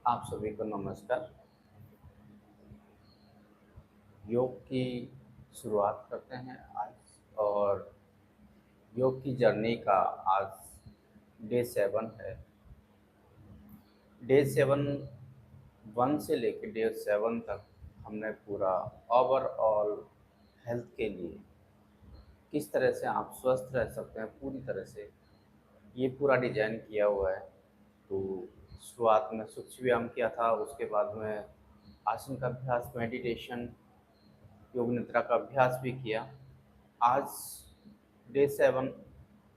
आप सभी को नमस्कार। योग की शुरुआत करते हैं आज और योग की जर्नी का आज डे 7 है। डे 7 1 से लेकर डे 7 तक हमने पूरा ओवरऑल हेल्थ के लिए किस तरह से आप स्वस्थ रह सकते हैं पूरी तरह से ये पूरा डिज़ाइन किया हुआ है। तो शुरुआत में सूक्ष्म व्यायाम किया था, उसके बाद में आसन का अभ्यास, मेडिटेशन, योग निद्रा का अभ्यास भी किया। आज डे 7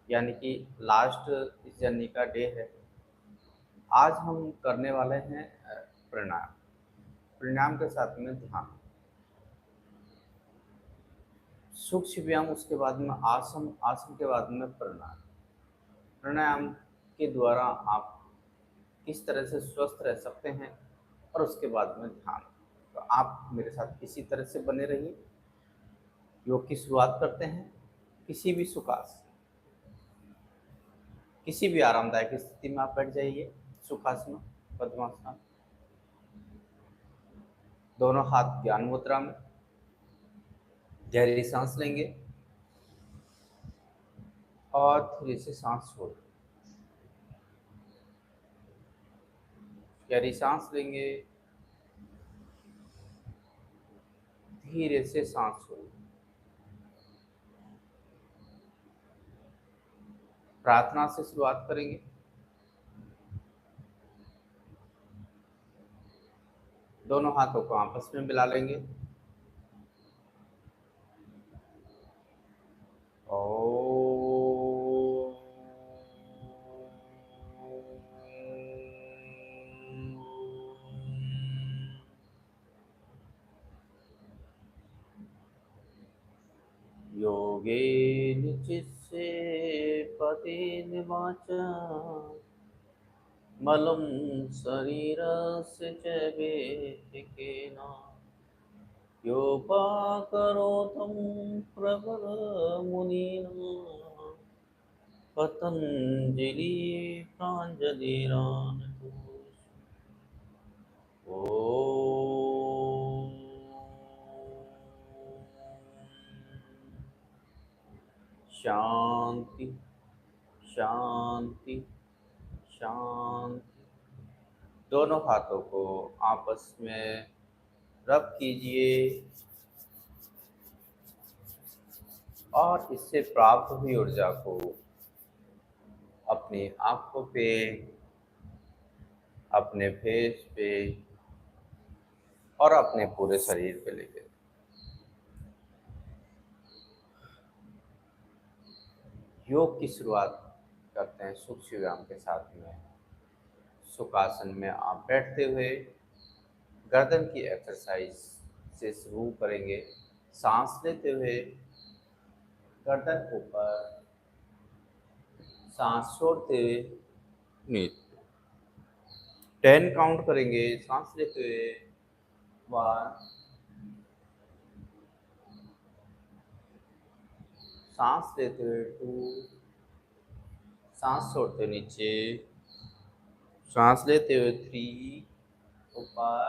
यानी कि लास्ट इस जर्नी का डे है। आज हम करने वाले हैं प्राणायाम। प्राणायाम के साथ में ध्यान, सूक्ष्म व्यायाम, उसके बाद में आसन, आसन के बाद में प्राणायाम। प्राणायाम के द्वारा आप किस तरह से स्वस्थ रह सकते हैं और उसके बाद में ध्यान। तो आप मेरे साथ किसी तरह से बने रहिए। योग की शुरुआत करते हैं। किसी भी सुखासन, किसी भी आरामदायक स्थिति में आप बैठ जाइए। सुखासन, पद्मासन, दोनों हाथ ज्ञान मुद्रा में। गहरी सांस लेंगे और धीरे से सांस छोड़। गहरी सांस लेंगे, धीरे से सांस छोड़। प्रार्थना से शुरुआत करेंगे। दोनों हाथों को आपस में मिला लेंगे। ओम। योगेन चित्ते पतेन वाचा मलं शरीरस्य च वैदिकेन योपाकरोतं प्रबलमुनिना पतञ्जलि प्राञ्जलिरानतोष। शांति शांति शांति। दोनों हाथों को आपस में रब कीजिए और इससे प्राप्त हुई ऊर्जा को अपनी आंखों पे, अपने फेस पे और अपने पूरे शरीर पे लेके योग की शुरुआत करते हैं सूक्ष्म व्यायाम के साथ में। सुखासन में आप बैठते हुए गर्दन की एक्सरसाइज से शुरू करेंगे। सांस लेते हुए गर्दन ऊपर, सांस छोड़ते हुए नीचे। 10 काउंट करेंगे। सांस लेते हुए 1, सांस लेते हुए 2, सांस छोड़ते हुए नीचे, सांस लेते हुए 3 ऊपर,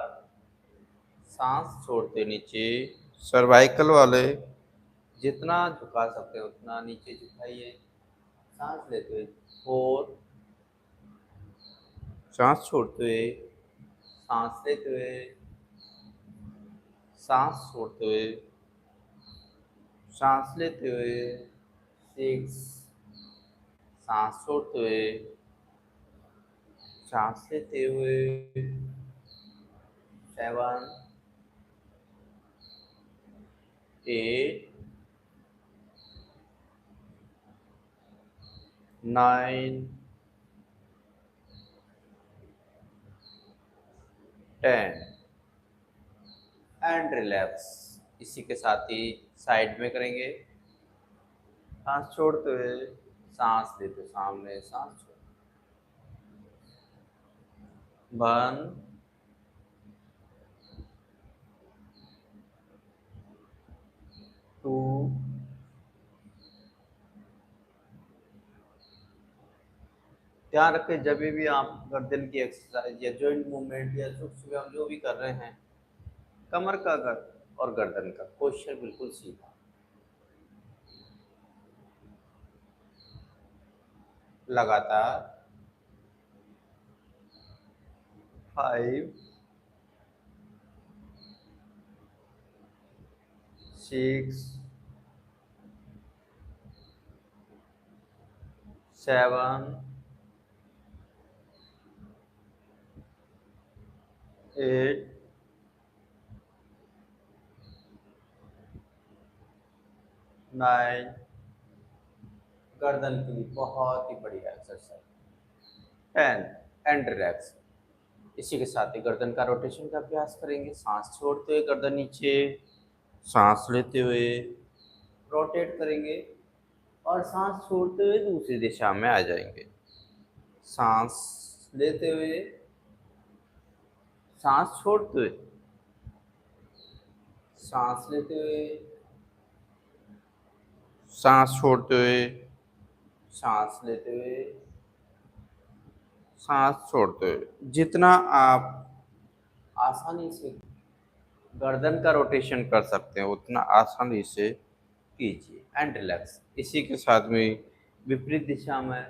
सांस छोड़ते नीचे। सर्वाइकल वाले जितना झुका सकते हैं उतना नीचे झुकाइए। सांस लेते हुए 4, सांस छोड़ते हुए, सांस लेते हुए, सांस छोड़ते हुए, सांस लेते हुए 6, सांस छोड़ते हुए, सांस लेते हुए 7, 8, 9, 10 एंड रिलैक्स। इसी के साथ ही साइड में करेंगे। सांस छोड़ते हुए, सांस लेते हुए सामने, सांस छोड़। 1, 2, ध्यान रखें जब भी आप गर्दन की एक्सरसाइज या जॉइंट मूवमेंट या सूक्ष्म व्यायाम जो भी कर रहे हैं, कमर का और गर्दन का पोस्चर बिल्कुल सीधा। लगातार 5 6 7 8 9। गर्दन के लिए बहुत ही बढ़िया एक्सरसाइज। 10 and relax. इसी के साथ ही गर्दन का रोटेशन का अभ्यास करेंगे। सांस छोड़ते हुए गर्दन नीचे, सांस लेते हुए रोटेट करेंगे और सांस छोड़ते हुए दूसरी दिशा में आ जाएंगे। सांस लेते हुए, सांस छोड़ते हुए, सांस लेते हुए, सांस छोड़ते हुए, सांस लेते हुए, सांस छोड़ते हुए। जितना आप आसानी से गर्दन का रोटेशन कर सकते हैं उतना आसानी से कीजिए एंड रिलैक्स। इसी के साथ में विपरीत दिशा में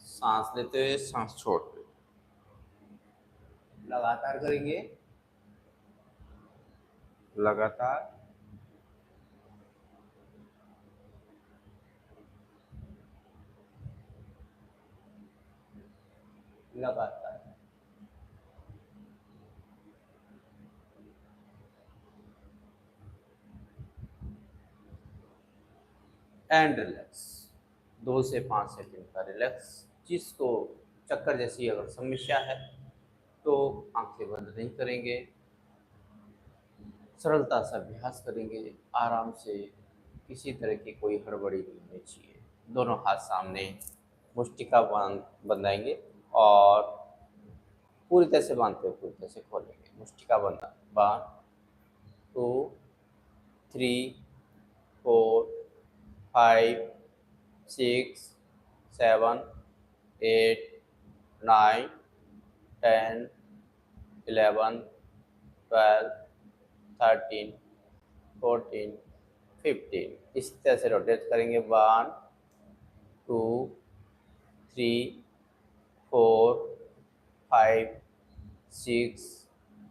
सांस लेते हुए, सांस छोड़ते हुए लगातार करेंगे। लगातार लगातार। And relax. 2 से 5 सेकंड का रिलैक्स। जिसको चक्कर जैसी अगर समस्या है तो आंखें बंद नहीं करेंगे, सरलता से अभ्यास करेंगे, आराम से। किसी तरह की कोई हड़बड़ी नहीं होनी चाहिए। दोनों हाथ सामने मुष्टिका बंधाएंगे और पूरी तरह से बांधते हुए पूरी तरह से खोलेंगे। मुष्टिका बंधा, 1 2 3 4 5 6 7 8 9 10 11 12 13 14 15। इस तरह से रोटेट करेंगे। 1 2 3 4 5 6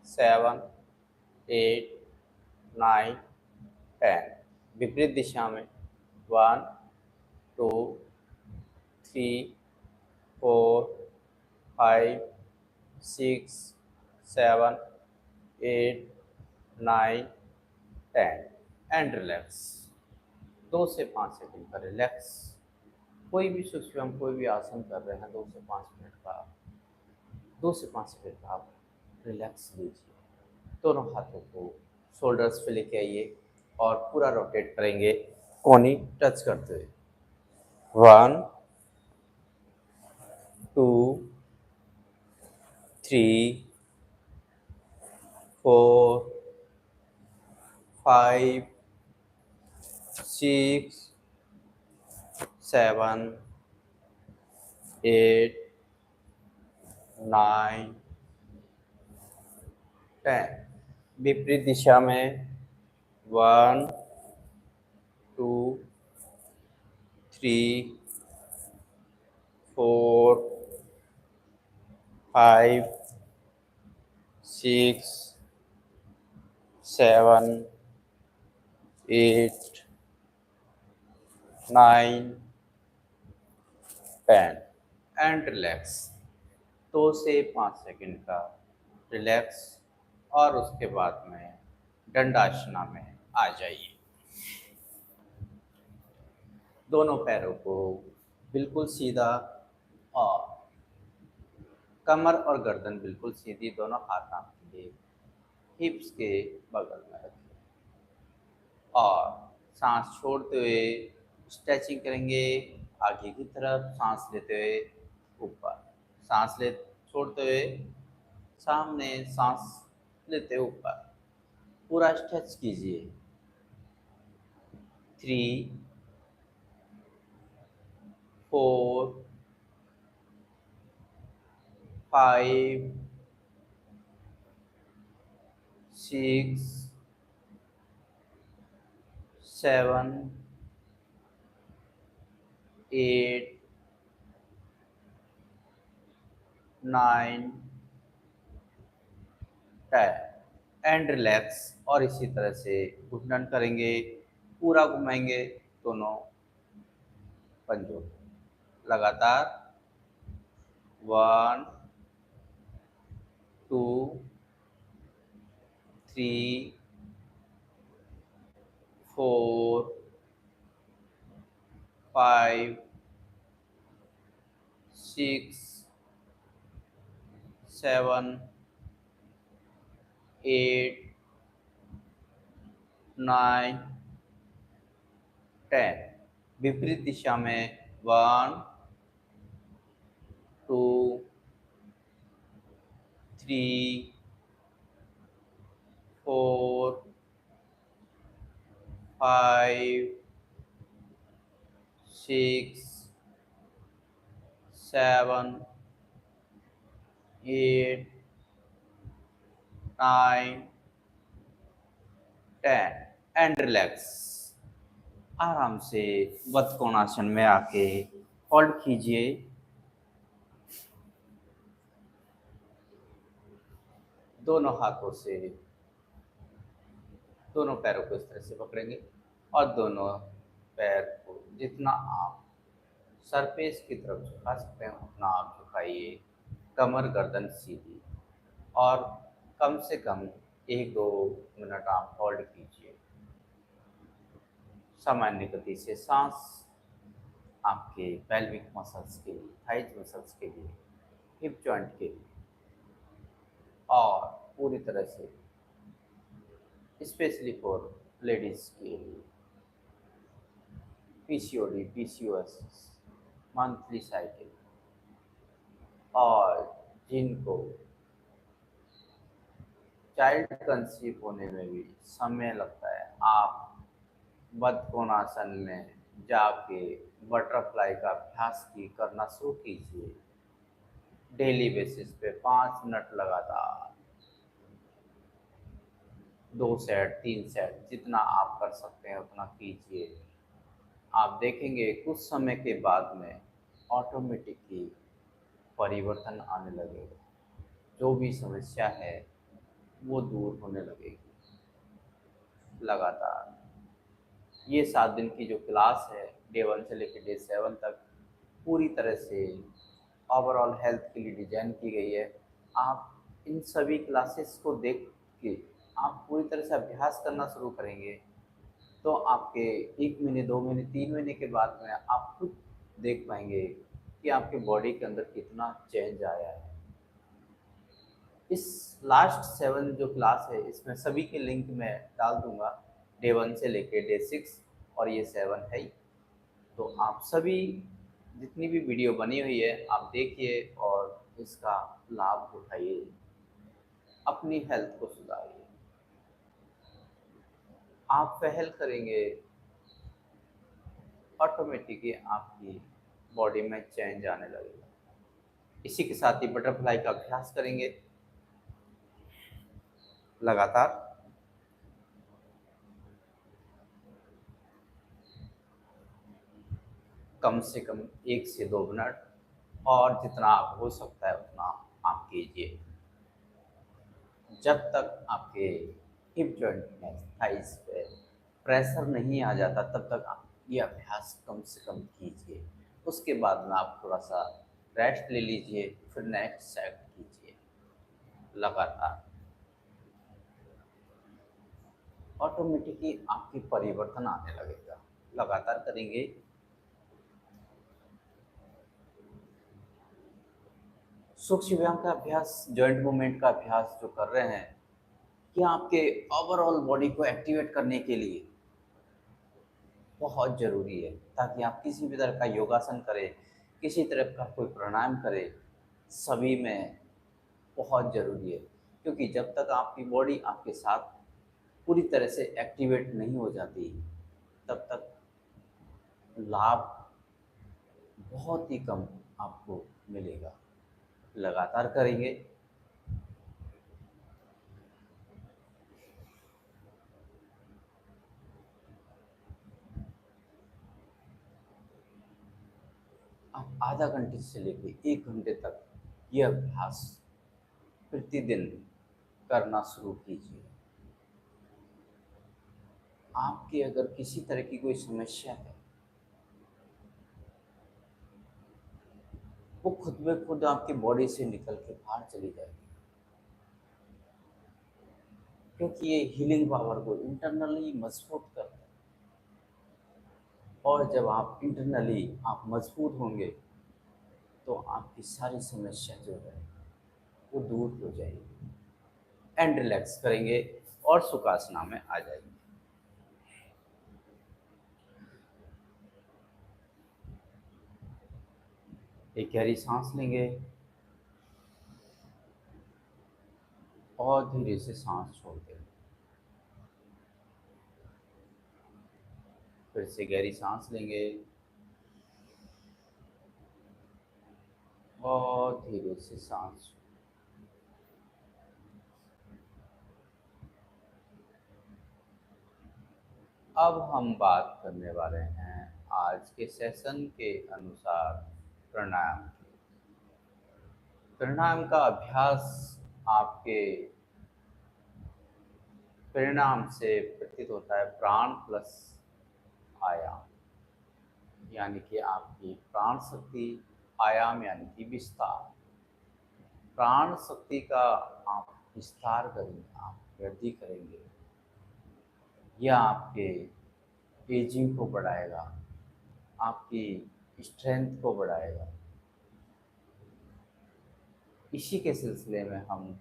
7 8 9 10। विपरीत दिशा में 1 2 3 4 5 6 7 8 9 10 एंड रिलैक्स। 2 से 5 सेकंड का रिलैक्स। कोई भी सूक्ष्म कोई भी आसन कर रहे हैं 2 से 5 मिनट का, 2 से 5 सेकंड का आप रिलैक्स लीजिए। दोनों हाथों को शोल्डर्स पे लेके आइए और पूरा रोटेट करेंगे कोहनी टच करते हुए। 1 2 3 4 5 6 7 8 9 10। विपरीत दिशा में 1 2 3 4 5 6 7 8 9 10 एंड रिलैक्स। 2 से 5 सेकंड का रिलैक्स और उसके बाद में दंडासना में आ जाइए। दोनों पैरों को बिल्कुल सीधा और कमर और गर्दन बिल्कुल सीधी। दोनों हाथ आपके हिप्स के बगल में रखें और सांस छोड़ते हुए स्ट्रेचिंग करेंगे आगे की तरफ। सांस लेते हुए ऊपर, सांस ले छोड़ते हुए सामने, सांस लेते हुए ऊपर। पूरा स्ट्रेच कीजिए। 3 4 5 6 7 8 9 10 एंड रिलैक्स। और इसी तरह से घुटन करेंगे, पूरा घुमाएंगे दोनों पंजों लगातार। 1 2 3 4 5 6 7 8 9 10। विपरीत दिशा में 1 2 3 4 5 6 7 8 9 10 एंड रिलैक्स। आराम से वत्कोणासन में आके होल्ड कीजिए। दोनों हाथों से दोनों पैरों को इस तरह से पकड़ेंगे और दोनों पैर को जितना आप सरफेस की तरफ झुका सकते हैं उतना आप झुकाइए। कमर गर्दन सीधी और कम से कम 1-2 मिनट आप होल्ड कीजिए। सामान्य गति से सांस आपके पेल्विक मसल्स के लिए, थाइज मसल्स के लिए, हिप जॉइंट के लिए और पूरी तरह से स्पेशली फॉर लेडीज के लिए, पीसीओडी, पीसीओएस, मंथली साइकिल और जिनको चाइल्ड कंसीव होने में भी समय लगता है, आप बदकोणासन में जाके बटरफ्लाई का अभ्यास की करना शुरू कीजिए। डेली बेसिस पे 5 मिनट लगातार 2 सेट 3 सेट जितना आप कर सकते हैं उतना कीजिए। आप देखेंगे कुछ समय के बाद में ऑटोमेटिकली परिवर्तन आने लगेगा। जो भी समस्या है वो दूर होने लगेगी। लगातार ये 7 दिन की जो क्लास है डे 1 से लेकर डे 7 तक पूरी तरह से ओवरऑल हेल्थ के लिए डिजाइन की गई है। आप इन सभी क्लासेस को देख के आप पूरी तरह से अभ्यास करना शुरू करेंगे तो आपके 1 महीने 2 महीने 3 महीने के बाद में आप खुद देख पाएंगे कि आपके बॉडी के अंदर कितना चेंज आया है। इस लास्ट 7 जो क्लास है इसमें सभी के लिंक मैं डाल दूंगा, डे 1 से लेके डे 6 और ये 7 है ही। तो आप सभी जितनी भी वीडियो बनी हुई है आप देखिए और इसका लाभ उठाइए, अपनी हेल्थ को सुधारिए। आप पहल करेंगे ऑटोमेटिकली आपकी बॉडी में चेंज आने लगेगा। इसी के साथ ही बटरफ्लाई का अभ्यास करेंगे लगातार। कम से कम 1 से 2 मिनट और जितना आप हो सकता है उतना आप कीजिए। जब तक आपके हिप जॉइंट में थाइस पे प्रेशर नहीं आ जाता तब तक आप ये अभ्यास कम से कम कीजिए। उसके बाद में आप थोड़ा सा रेस्ट ले लीजिए, फिर नेक्स्ट सेट कीजिए लगातार। ऑटोमेटिकली आपकी परिवर्तन आने लगेगा। लगातार करेंगे। सूक्ष्म व्यायाम का अभ्यास, जॉइंट मूवमेंट का अभ्यास जो कर रहे हैं कि आपके ओवरऑल बॉडी को एक्टिवेट करने के लिए बहुत ज़रूरी है, ताकि आप किसी भी तरह का योगासन करें, किसी तरह का कोई प्राणायाम करें, सभी में बहुत ज़रूरी है। क्योंकि जब तक आपकी बॉडी आपके साथ पूरी तरह से एक्टिवेट नहीं हो जाती तब तक लाभ बहुत ही कम आपको मिलेगा। लगातार करेंगे। आप आधा घंटे से लेके 1 घंटे तक यह अभ्यास प्रतिदिन करना शुरू कीजिए। आपकी अगर किसी तरह की कोई समस्या है, वो खुद ब खुद आपकी बॉडी से निकल के बाहर चली जाएगी, क्योंकि ये हीलिंग पावर को इंटरनली मजबूत करता है। और जब आप इंटरनली आप मजबूत होंगे तो आपकी सारी समस्या जो है वो दूर हो जाएगी। एंड रिलैक्स करेंगे और सुखासना में आ जाएंगे। एक गहरी सांस लेंगे और धीरे से सांस छोड़ देंगे। फिर से गहरी सांस लेंगे और धीरे से सांस। अब हम बात करने वाले हैं आज के सेशन के अनुसार प्राणायाम की। प्राणायाम का अभ्यास आपके परिणाम से प्रतीत होता है प्राण प्लस आयाम, यानी कि आपकी प्राण शक्ति, आयाम यानी कि विस्तार। प्राण शक्ति का आप विस्तार करेंगे, आप वृद्धि करेंगे, यह आपके एजिंग को बढ़ाएगा, आपकी स्ट्रेंथ को बढ़ाएगा। इसी के सिलसिले में हम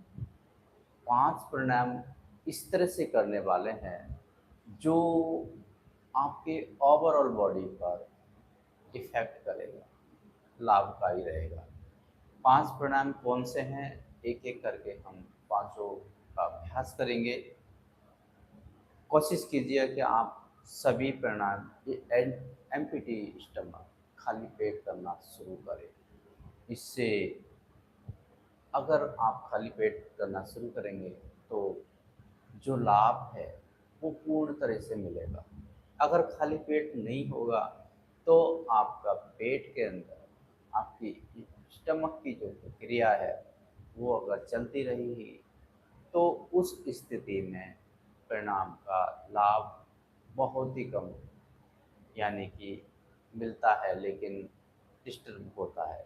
5 प्राणायाम इस तरह से करने वाले हैं जो आपके ओवरऑल बॉडी पर इफ़ेक्ट करेगा, लाभकारी रहेगा। 5 प्राणायाम कौन से हैं, एक एक करके हम पाँचों का अभ्यास करेंगे। कोशिश कीजिए कि आप सभी प्राणायाम ये एम्प्टी स्टमक, खाली पेट करना शुरू करें। इससे अगर आप खाली पेट करना शुरू करेंगे तो जो लाभ है वो पूर्ण तरह से मिलेगा। अगर खाली पेट नहीं होगा तो आपका पेट के अंदर आपकी स्टमक की जो प्रक्रिया है वो अगर चलती रही तो उस स्थिति में परिणाम का लाभ बहुत ही कम, यानी कि मिलता है, लेकिन डिस्टर्ब होता है।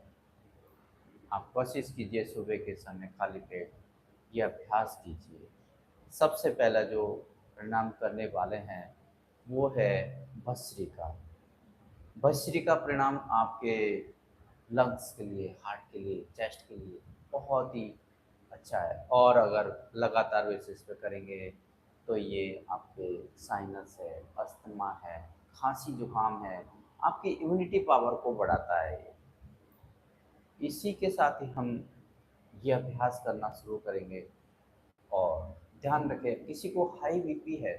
आप कोशिश कीजिए सुबह के समय खाली पेट यह अभ्यास कीजिए। सबसे पहला जो प्रणाम करने वाले हैं वो है भस्त्रिका। भस्त्रिका प्रणाम आपके लंग्स के लिए, हार्ट के लिए, चेस्ट के लिए बहुत ही अच्छा है। और अगर लगातार बेसिस पे करेंगे तो ये आपके साइनस है, अस्थमा है, खांसी जुकाम है, आपकी इम्यूनिटी पावर को बढ़ाता है। इसी के साथ ही हम ये अभ्यास करना शुरू करेंगे। और ध्यान रखें, किसी को हाई बीपी है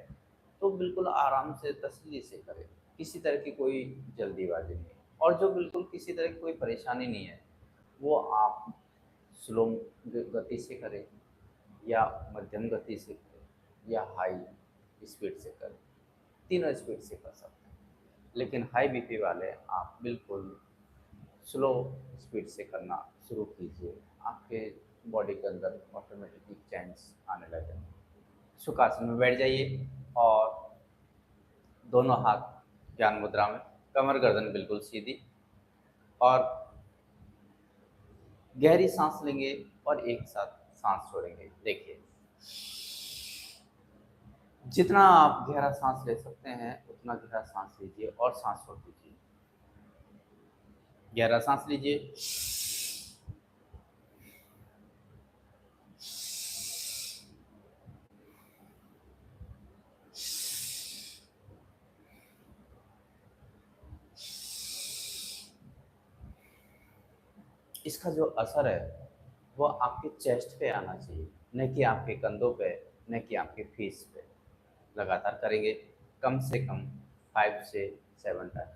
तो बिल्कुल आराम से तसल्ली से करें, किसी तरह की कोई जल्दीबाजी नहीं। और जो बिल्कुल किसी तरह की कोई परेशानी नहीं है वो आप स्लो गति से करें या मध्यम गति से करें या हाई स्पीड से करें, तीनों स्पीड से कर सकते हैं। लेकिन हाई बीपी वाले आप बिल्कुल स्लो स्पीड से करना शुरू कीजिए, आपके बॉडी के अंदर ऑटोमेटिकली चेंज आने लगेंगे। सुखासन में बैठ जाइए और दोनों हाथ ज्ञान मुद्रा में, कमर गर्दन बिल्कुल सीधी, और गहरी सांस लेंगे और एक साथ सांस छोड़ेंगे। देखिए, जितना आप गहरा सांस ले सकते हैं उतना गहरा सांस लीजिए और सांस छोड़ दीजिए। गहरा सांस लीजिए, इसका जो असर है वो आपके चेस्ट पे आना चाहिए, न कि आपके कंधों पे, न कि आपके फेस पे। लगातार करेंगे कम से कम 5 से 7 टाइम।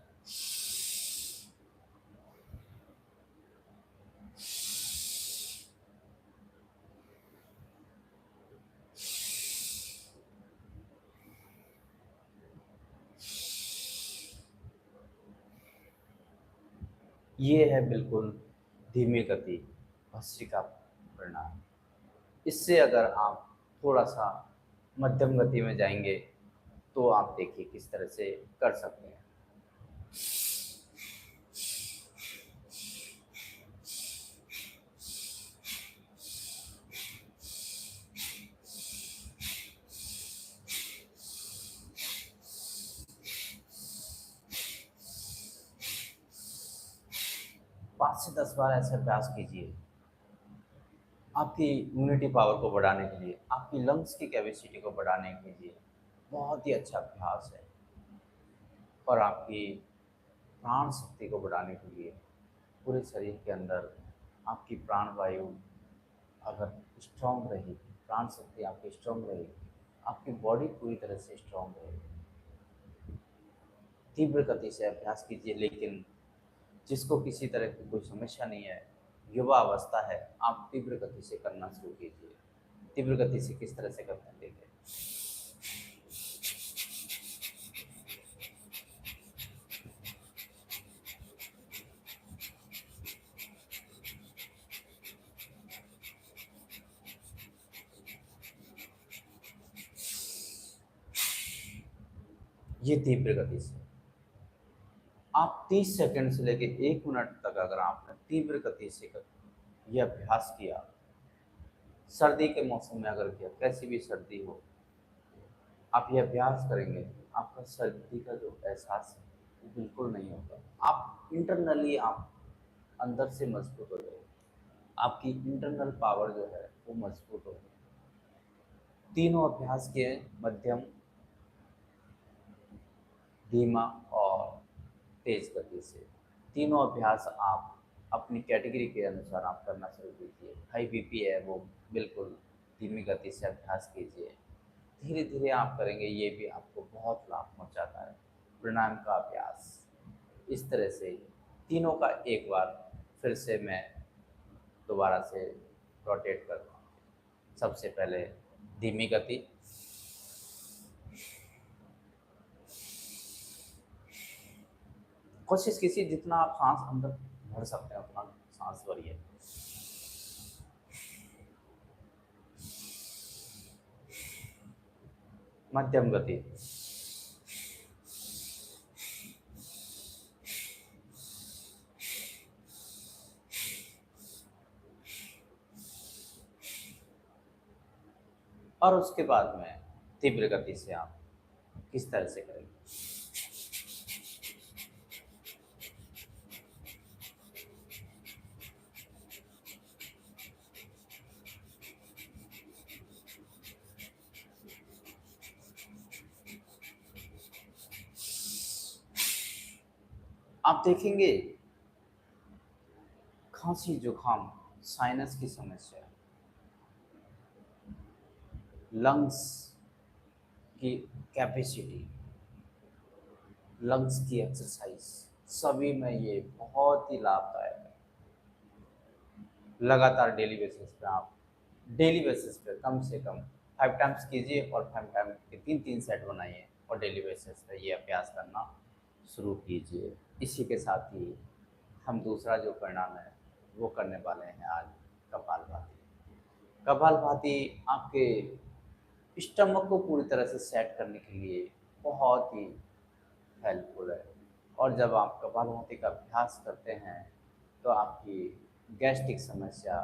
ये है बिल्कुल धीमी गति भस्त्रिका प्रणाम। इससे अगर आप थोड़ा सा मध्यम गति में जाएंगे तो आप देखिए किस तरह से कर सकते हैं। 5 से 10 बार ऐसे अभ्यास कीजिए। आपकी इम्यूनिटी पावर को बढ़ाने के लिए, आपकी लंग्स की कैपेसिटी को बढ़ाने के लिए बहुत ही अच्छा अभ्यास है। और आपकी प्राण शक्ति को बढ़ाने के लिए पूरे शरीर के अंदर आपकी प्राण वायु अगर स्ट्रांग रहेगी, प्राण शक्ति आपकी स्ट्रांग रहेगी, आपकी बॉडी पूरी तरह से स्ट्रांग रहेगी। तीव्र गति से अभ्यास कीजिए, लेकिन जिसको किसी तरह की कोई समस्या नहीं है, युवा अवस्था है, आप तीव्र गति से करना शुरू कीजिए। तीव्र गति से किस तरह से करते हैं देखिए। ये तीव्र गति से आप 30 सेकंड से लेके 1 मिनट तक अगर आपने तीव्र गति से ये अभ्यास किया, सर्दी के मौसम में अगर किया, कैसी भी सर्दी हो, आप ये अभ्यास करेंगे, आपका सर्दी का जो एहसास है वो बिल्कुल नहीं होगा। आप इंटरनली आप अंदर से मजबूत हो जाएगी, आपकी इंटरनल पावर जो है वो मजबूत होगी। तीनों अभ्यास के मध्यम, धीमा और तेज गति से तीनों अभ्यास आप अपनी कैटेगरी के अनुसार आप करना शुरू कीजिए। हाई बीपी है वो बिल्कुल धीमी गति से अभ्यास कीजिए। धीरे धीरे आप करेंगे, ये भी आपको बहुत लाभ पहुंचाता है। प्राणायाम का अभ्यास इस तरह से तीनों का एक बार फिर से मैं दोबारा से रोटेट करता हूँ। सबसे पहले धीमी गति, कोशिश कीजिए जितना आप सांस अंदर भर सकते हैं उतना सांस भरिए। मध्यम गति, और उसके बाद में तीव्र गति से आप किस तरह से करेंगे। आप देखेंगे खांसी जुकाम, साइनस की समस्या, लंग्स की कैपेसिटी, लंग्स की एक्सरसाइज, सभी में ये बहुत ही लाभदायक है। लगातार डेली बेसिस पे आप डेली बेसिस पे कम से कम 5 टाइम्स कीजिए और 5 टाइम के 3-3 सेट बनाइए और डेली बेसिस पे ये अभ्यास करना शुरू कीजिए। इसी के साथ ही हम दूसरा जो परिणाम है वो करने वाले हैं आज, कपालभाति। कपालभाति आपके स्टमक को पूरी तरह से सेट करने के लिए बहुत ही हेल्पफुल है। और जब आप कपालभाति का अभ्यास करते हैं तो आपकी गैस्ट्रिक समस्या,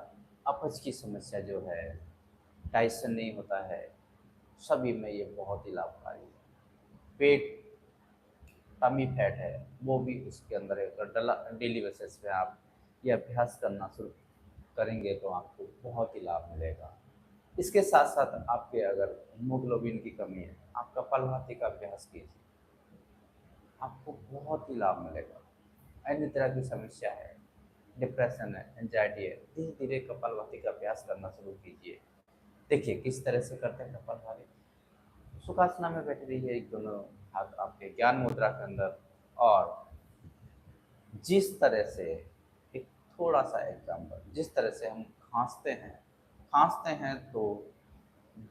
अपच की समस्या जो है, डाइजेशन नहीं होता है, सभी में ये बहुत ही लाभकारी है। पेट, टमी फैट है वो भी उसके अंदर है। अगर डेली बेसिस पे आप ये अभ्यास करना शुरू करेंगे तो आपको बहुत ही लाभ मिलेगा। इसके साथ साथ आपके अगर हीमोग्लोबिन की कमी है, आप कपालभाति का अभ्यास कीजिए, आपको बहुत ही लाभ मिलेगा। अन्य तरह की समस्या है, डिप्रेशन है, एंजाइटी है, धीरे धीरे कपालभाति का अभ्यास करना शुरू कीजिए। देखिए किस तरह से करते हैं कपालभाति। सुखासना में बैठ रहिए, एक दोनों हाथ आपके ज्ञान मुद्रा के अंदर, और जिस तरह से, एक थोड़ा सा एग्जाम्पल, जिस तरह से हम खांसते हैं तो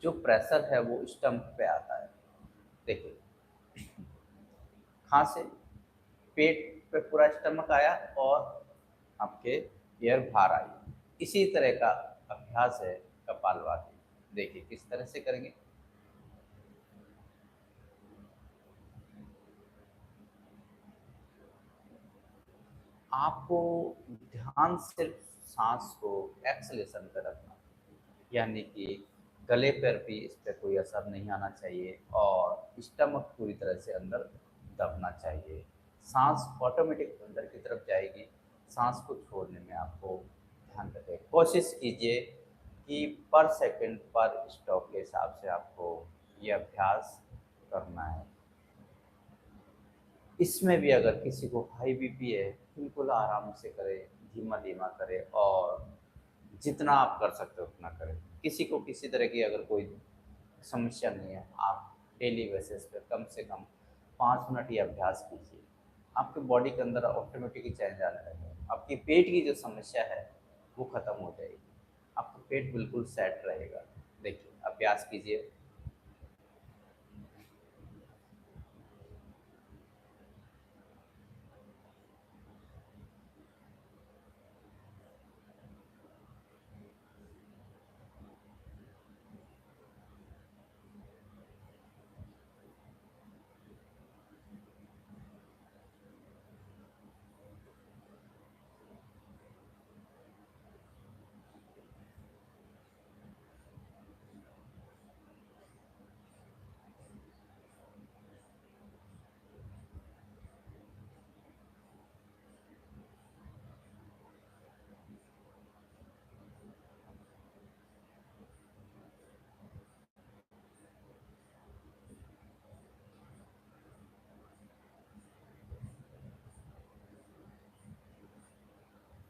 जो प्रेशर है वो स्टमक पे आता है। देखिए, खांसे, पेट पे पूरा स्टमक आया और आपके एयर बाहर आई। इसी तरह का अभ्यास है कपालभाति। देखिए किस तरह से करेंगे। आपको ध्यान सिर्फ सांस को एक्सलेशन पे रखना, यानी कि गले पर भी इस पर कोई असर नहीं आना चाहिए और स्टमक पूरी तरह से अंदर दबना चाहिए। सांस ऑटोमेटिक अंदर की तरफ जाएगी। सांस को छोड़ने में आपको ध्यान रखें। कोशिश कीजिए कि पर सेकंड पर स्टॉप के हिसाब से आपको ये अभ्यास करना है। इसमें भी अगर किसी को हाई बीपी है, बिल्कुल आराम से करें, धीमा धीमा करें और जितना आप कर सकते हो उतना करें। किसी को किसी तरह की अगर कोई समस्या नहीं है, आप डेली बेसिस पे कम से कम 5 मिनट ये अभ्यास कीजिए। आपके बॉडी के अंदर ऑटोमेटिकली चेंज आने लगेगा। आपकी पेट की जो समस्या है वो ख़त्म हो जाएगी। आपका पेट बिल्कुल सेट रहेगा। देखिए अभ्यास कीजिए।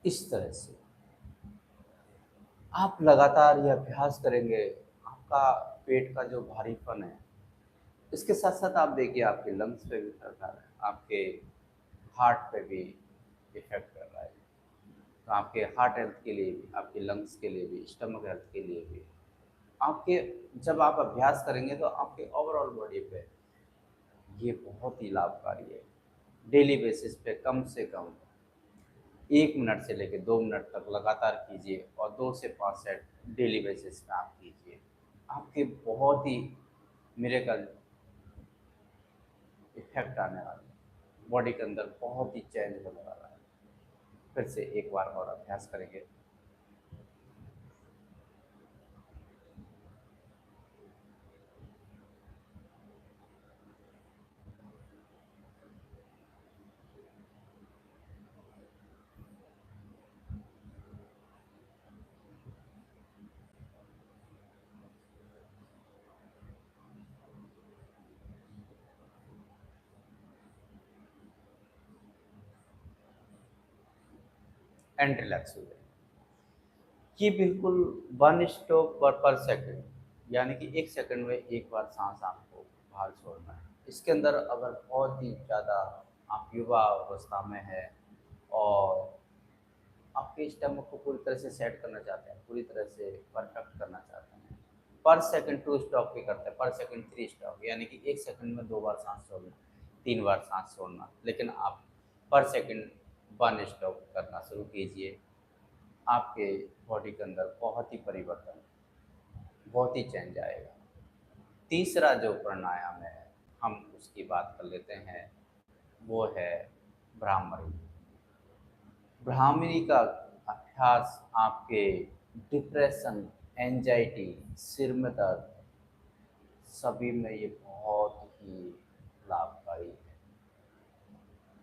इस तरह से आप लगातार ये अभ्यास करेंगे, आपका पेट का जो भारीपन है, इसके साथ साथ आप देखिए आपके लंग्स पे भी फर्क आ रहा है, आपके हार्ट पे भी इफेक्ट कर रहा है। तो आपके हार्ट हेल्थ के लिए भी, आपके लंग्स के लिए भी, स्टमक हेल्थ के लिए भी, आपके जब आप अभ्यास करेंगे तो आपके ओवरऑल बॉडी पे ये बहुत ही लाभकारी है। डेली बेसिस पे कम से कम 1 मिनट से लेकर 2 मिनट तक लगातार कीजिए और 2 से 5 सेट डेली बेसिस पे आप कीजिए। आपके बहुत ही मिरेकल इफेक्ट आने वाला है। बॉडी के अंदर बहुत ही चेंज होने वाला है। फिर से एक बार और अभ्यास करेंगे। एंड रिलैक्स हो जाए। कि बिल्कुल 1 स्ट्रोक पर सेकंड, यानी कि 1 सेकंड में एक बार सांस आपको बाहर छोड़ना है। इसके अंदर अगर बहुत ही ज़्यादा आप युवा अवस्था में है और आपके स्टमक को पूरी तरह से सेट करना चाहते हैं, पूरी तरह से परफेक्ट करना चाहते हैं, पर सेकंड 2 स्टॉक भी करते हैं, पर सेकंड 3 स्टॉक, यानी कि 1 सेकंड में 2 बार सांस छोड़ना, 3 बार सांस छोड़ना। लेकिन आप पर सेकंड 1 स्टॉक करना शुरू कीजिए। आपके बॉडी के अंदर बहुत ही परिवर्तन, बहुत ही चेंज आएगा। तीसरा जो प्राणायाम है, हम उसकी बात कर लेते हैं, वो है भ्रामरी। भ्रामरी का अभ्यास आपके डिप्रेशन, एंजाइटी, सिर में दर्द, सभी में ये बहुत ही लाभकारी है।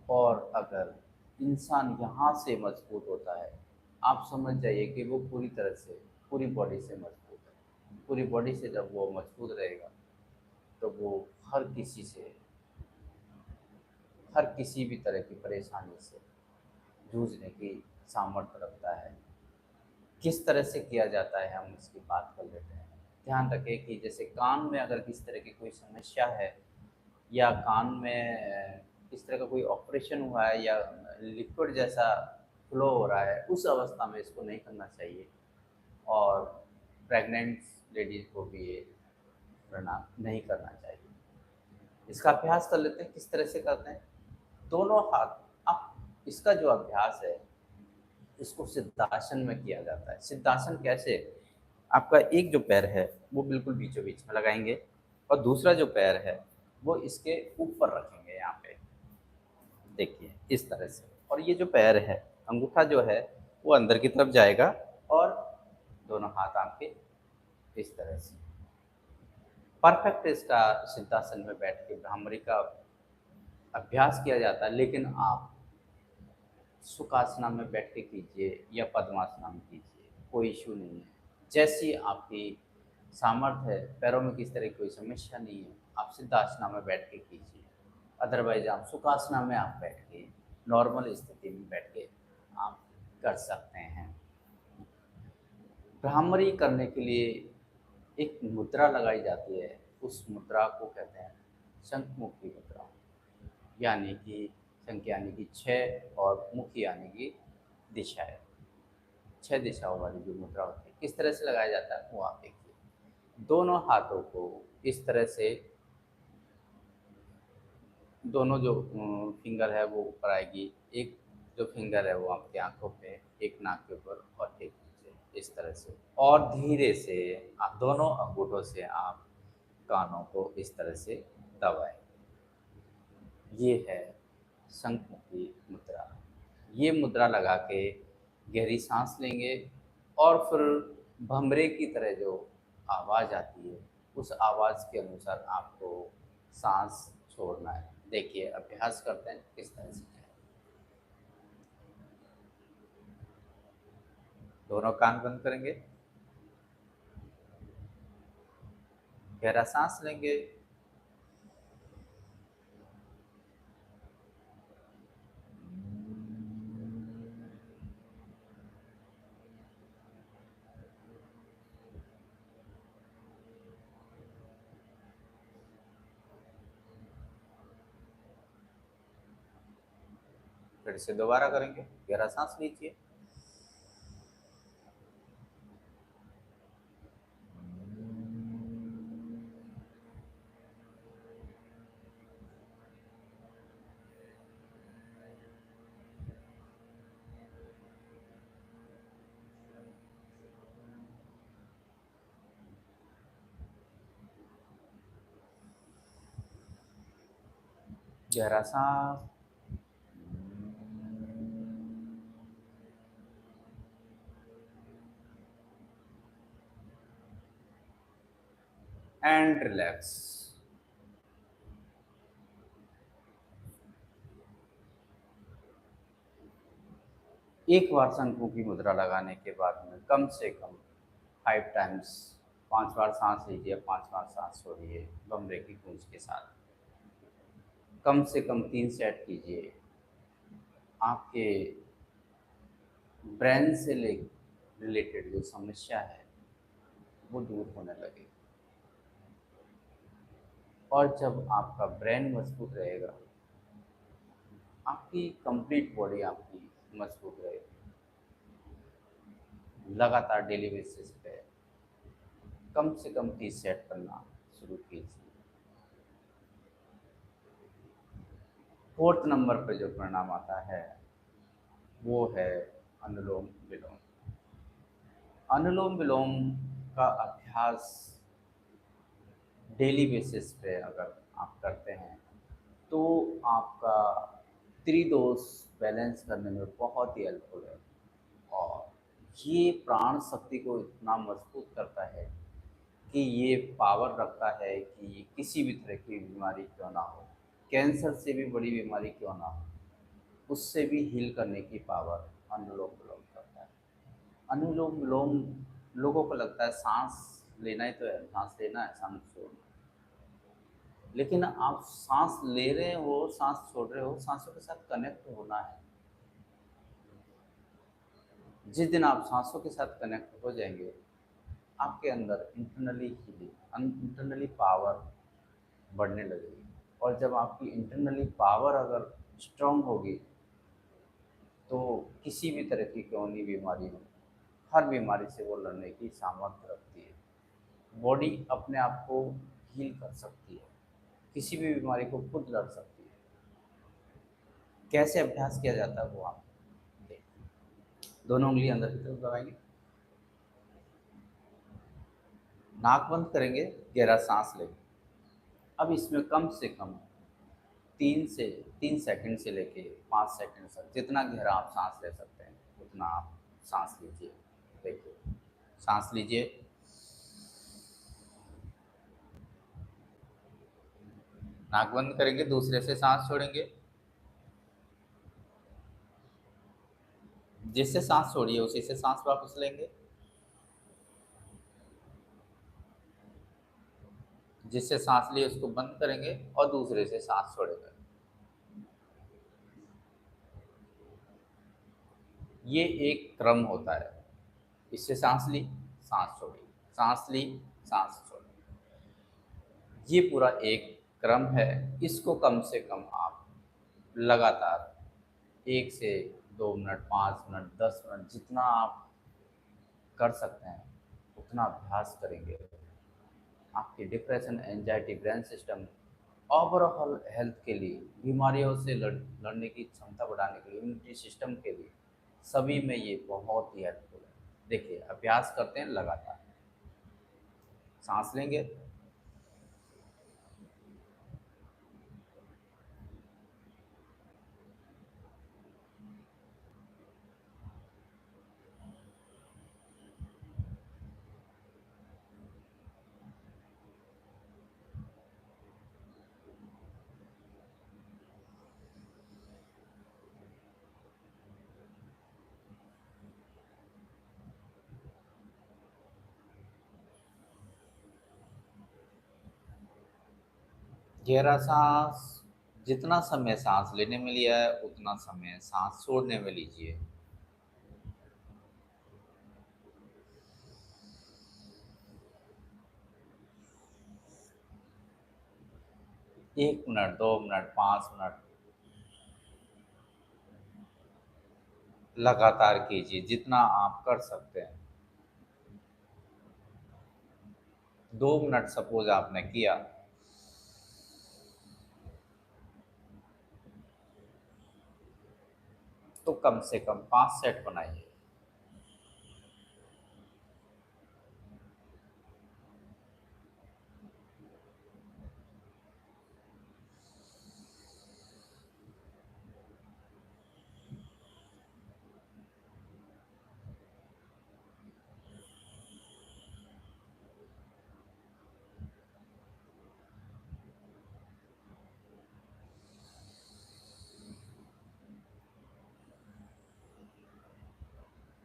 और अगर इंसान यहाँ से मजबूत होता है, आप समझ जाइए कि वो पूरी तरह से, पूरी बॉडी से मजबूत है। पूरी बॉडी से जब वो मजबूत रहेगा तो वो हर किसी से, हर किसी भी तरह की परेशानी से जूझने की सामर्थ्य रखता है। किस तरह से किया जाता है हम इसकी बात कर लेते हैं। ध्यान रखें कि जैसे कान में अगर किस तरह की कोई समस्या है, या कान में किस तरह का कोई ऑपरेशन हुआ है, या लिक्विड जैसा फ्लो हो रहा है, उस अवस्था में इसको नहीं करना चाहिए। और प्रेग्नेंट लेडीज को भी ये प्रणाम नहीं करना चाहिए। इसका अभ्यास कर लेते हैं। किस तरह से करते हैं। दोनों हाथ, आप इसका जो अभ्यास है इसको सिद्धासन में किया जाता है। सिद्धासन कैसे? आपका एक जो पैर है वो बिल्कुल बीचों बीच में लगाएंगे और दूसरा जो पैर है वो इसके ऊपर रखेंगे यहाँ पे, देखिए इस तरह से। और ये जो पैर है, अंगूठा जो है वो अंदर की तरफ जाएगा और दोनों हाथ आपके इस तरह से। परफेक्ट इसका सिद्धासन में बैठ के भ्रामरी का अभ्यास किया जाता है, लेकिन आप सुखासना में बैठ के कीजिए या पद्मासना में कीजिए, कोई इश्यू नहीं है। जैसी आपकी सामर्थ्य है, पैरों में किस तरह की कोई समस्या नहीं है, आप सिद्धासना में बैठ के कीजिए। अदरवाइज आप सुखासना में आप बैठ के नॉर्मल स्थिति में बैठ के आप कर सकते हैं। भ्रामरी करने के लिए एक मुद्रा लगाई जाती है, उस मुद्रा को कहते हैं शंखमुखी मुद्रा, यानी कि शंख यानी कि 6 और मुखी यानी कि दिशाएं, 6 दिशाओं वाली जो मुद्रा होती है। किस तरह से लगाया जाता है वो आप देखिए। दोनों हाथों को इस तरह से, दोनों जो फिंगर है वो ऊपर आएगी, एक जो फिंगर है वो आपकी आंखों पे, एक नाक के ऊपर और एक नीचे, इस तरह से। और धीरे से आप दोनों अंगूठों से आप कानों को इस तरह से दबाएं। ये है शंखमुखी मुद्रा। ये मुद्रा लगा के गहरी सांस लेंगे और फिर भंवरे की तरह जो आवाज़ आती है उस आवाज़ के अनुसार आपको सांस छोड़ना है। देखिए अभ्यास करते हैं किस तरह से है। दोनों कान बंद करेंगे, गहरा सांस लेंगे, फिर से दोबारा करेंगे, गहरा सांस लीजिए, गहरा सांस एंड रिलैक्स। एक बार शंखों की मुद्रा लगाने के बाद में कम से कम 5 टाइम्स, 5 बार सांस लीजिए, 5 बार सांस छोड़िए भंवरे की गूंज के साथ। कम से कम 3 सेट कीजिए। आपके ब्रेन से रिलेटेड जो समस्या है वो दूर होने लगेगी। और जब आपका ब्रेन मजबूत रहेगा, आपकी कंप्लीट बॉडी आपकी मजबूत रहेगी। लगातार डेली बेसिस पे कम से कम 30 सेट करना शुरू कीजिए। 4th नंबर पे जो परिणाम आता है वो है अनुलोम विलोम। अनुलोम विलोम का अभ्यास डेली बेसिस पे अगर आप करते हैं तो आपका त्रिदोष बैलेंस करने में बहुत ही हेल्पफुल है। और ये प्राण शक्ति को इतना मजबूत करता है कि ये पावर रखता है कि ये किसी भी तरह की बीमारी क्यों ना हो, कैंसर से भी बड़ी बीमारी क्यों ना हो, उससे भी हील करने की पावर अनुलोम विलोम करता है। अनुलोम विलोम लोगों को लगता है सांस लेना ही तो है, सांस लेना है, सांस छोड़ना है। लेकिन आप सांस ले रहे हो, सांस छोड़ रहे हो, सांसों के साथ कनेक्ट होना है। जिस दिन आप सांसों के साथ कनेक्ट हो जाएंगे, आपके अंदर इंटरनली हीलिंग, इंटरनली पावर बढ़ने लगेगी। और जब आपकी इंटरनली पावर अगर स्ट्रांग होगी तो किसी भी तरह की क्यों नहीं बीमारी हो, हर बीमारी से वो लड़ने की सामर्थ्य रखती है। बॉडी अपने आप को हील कर सकती है, किसी भी बीमारी को खुद लड़ सकती है। कैसे अभ्यास किया जाता है वो आप देखिए। दोनों उंगली अंदर की तरफ दबाएंगे, नाक बंद करेंगे, गहरा सांस लेंगे। अब इसमें कम से कम 3 सेकंड से लेके 5 सेकंड तक जितना गहरा आप सांस ले सकते हैं उतना आप सांस लीजिए। देखिए, सांस लीजिए, नाक बंद करेंगे, दूसरे से सांस छोड़ेंगे। जिससे सांस छोड़िए उसी से सांस वापस लेंगे। जिससे सांस लिए उसको बंद करेंगे और दूसरे से सांस छोड़ेंगे। ये एक क्रम होता है। इससे सांस ली, सांस छोड़ी, सांस ली, सांस छोड़ी। ये पूरा एक क्रम है। इसको कम से कम आप लगातार 1 से 2 मिनट, 5 मिनट, 10 मिनट जितना आप कर सकते हैं उतना अभ्यास करेंगे। आपके depression, anxiety, brain system, overall health के लिए, बीमारियों से लड़ने की क्षमता बढ़ाने के लिए, इम्यूनिटी सिस्टम के लिए, सभी में ये बहुत ही हेल्पफुल है। देखिए, अभ्यास करते हैं लगातार। सांस लेंगे, गहरा सांस, जितना समय सांस लेने में लिया है उतना समय सांस छोड़ने में लीजिए। 1 मिनट, 2 मिनट, 5 मिनट लगातार कीजिए जितना आप कर सकते हैं। 2 मिनट सपोज आपने किया, तो कम से कम 5 सेट बनाइए।